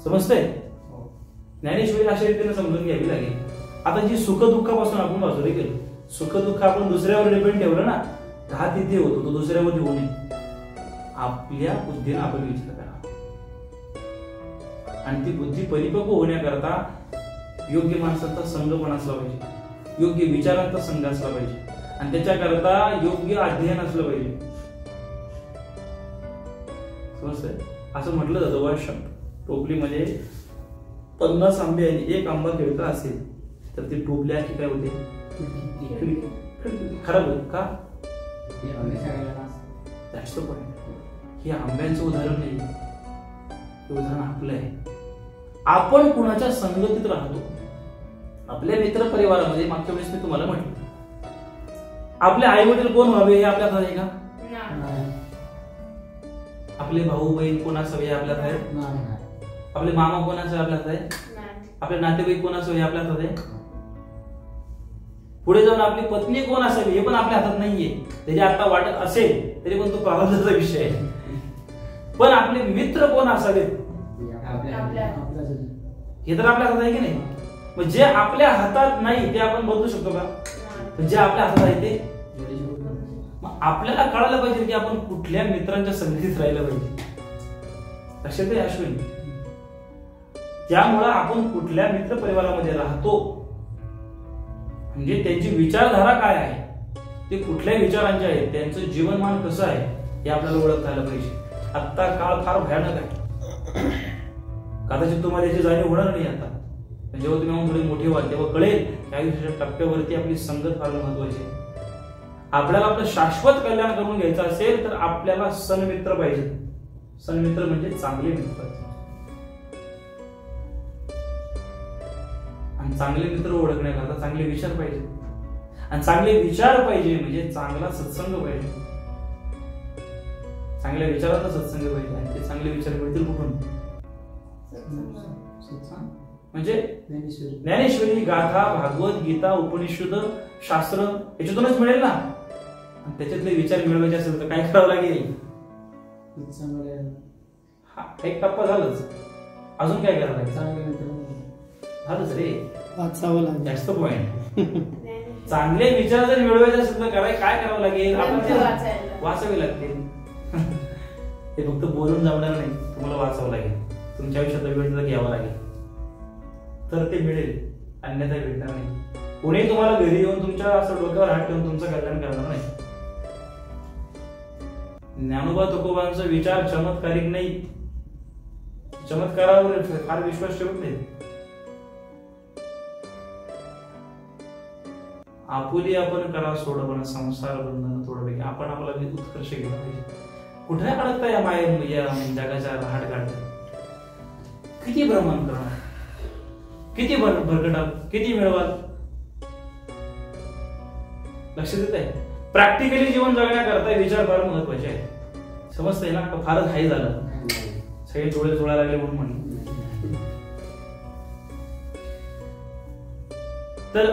समजतंय? ज्ञानेश्वरी अशा रीतीने समजून घ्यावी लागेल. आता जी सुख दुःखापासून आपण बाजूला गेलो, सुख दुःख आपण दुसऱ्यावर डिपेंड ठेवलं ना, हा तिथे होतो, तो दुसऱ्यावर होऊ नये. आपल्या बुद्धीने आपण विचार करा आणि ती बुद्धी परिपक्व होण्याकरता योग्य माणसाचा संघ पण असला पाहिजे, योग्य विचारांचा संघ असला पाहिजे आणि त्याच्याकरता योग्य अध्ययन असलं पाहिजे. समजतंय? असं म्हटलं जातं वर्ष टोपलीमध्ये 50 आंबे आणि एक आंबा खिळका असेल तर ती टोपल्या की काय होते, खराब होत का? That's the point. हे आंब्यांचं उदाहरण नाही, हे उदाहरण आपलं आहे. आपण कुणाच्या संगतीत राहतो. आपल्या मित्र परिवारामध्ये मागच्या वेळेस मी तुम्हाला म्हटलं, आपले आई वडील कोण व्हावे हे आपल्यात आहे का? आपले भाऊ बहीण कोण असावे हे आपल्यात आहे? आपले मामा कोण असावे आपल्यात आहे? आपले नातेवाईक कोण असावे आपल्यात आहे? पुढे जाऊन आपली पत्नी कोण असावी हे पण आपल्या हातात नाहीये. त्याची आता वाटत असेल तरी पण तो प्रारब्धाचा विषय आहे. पण आपले मित्र कोण असावेत हे तर आपल्या हातात आहे की नाही? मग जे आपल्या हातात नाही ते आपण बदलू शकतो का? जे आपल्या हातात आहे ते मग आपल्याला कळायला पाहिजे की आपण कुठल्या मित्रांच्या संगतीत राहिलं पाहिजे. लक्षात आहे अश्विनी? त्यामुळं आपण कुठल्या मित्र परिवारामध्ये राहतो म्हणजे त्यांची विचारधारा काय आहे, ते कुठल्या विचारांचे आहेत, त्यांचं जीवनमान कसं आहे हे आपल्याला ओळखता आलं पाहिजे. आता काळ फार भयानक आहे, कदाचित तुम्हाला याची जाणीव होणार नाही. आता जेव्हा तुम्ही थोडे मोठे व्हाल तेव्हा कळेल त्या आयुष्याच्या टप्प्यावरती आपली संगत फार महत्वाची आहे. आपल्याला आपलं शाश्वत कल्याण करून घ्यायचं असेल तर आपल्याला सन्मित्र पाहिजे. सन्मित्र म्हणजे चांगले मित्र. आणि चांगले मित्र ओळखण्याकरता चांगले विचार पाहिजे आणि चांगले विचार पाहिजे म्हणजे चांगला सत्संग पाहिजे. चांगल्या विचाराचा सत्संग पाहिजे आणि ते चांगले विचार मिळतील कुठून? म्हणजे ज्ञानेश्वरी, गाथा, भागवत, गीता, उपनिषद, शास्त्र याच्यातूनच मिळेल ना. आणि त्याच्यातले विचार मिळवायचे असेल तर काय करावं लागेल? हा एक टप्पा झालाच, अजून काय करावं लागेल? झालंच रे, वाचावं लागेल. जास्त पॉइंट. चांगले विचार जर मिळवायचे असेल तर काय करावं लागेल? आपण वाचावे लागतील. हे फक्त बोलून जमणार नाही, तुम्हाला वाचावं लागेल. तुमच्या आयुष्यात वेळ घ्यावा लागेल तर ते मिळेल, अन्यथा भेटणार नाही. कोणी तुम्हाला घरी येऊन तुमच्या असं डोक्यावर हात ठेवून तुमचं कल्याण करणार नाही. ज्ञानोबा तुकोबांचा विचार चमत्कारिक नाही, चमत्कारावर फार विश्वास ठेवत नाही. आपुली आपण करा सोडवणं संसार बंधन थोडं आपण आपला उत्कर्ष केला पाहिजे. कुठे अडकता या माया जगाच्या रहाट काढतात. किती भ्रमण करणार, किती भरकटा, किती मिळवाल? लक्ष देत आहे? प्रॅक्टिकली जीवन जगण्याकरता विचार फार महत्वाचे आहेत. समजतंय ना? फारच हाय झालं, सगळे डोळे चोळायला लागले म्हणून तर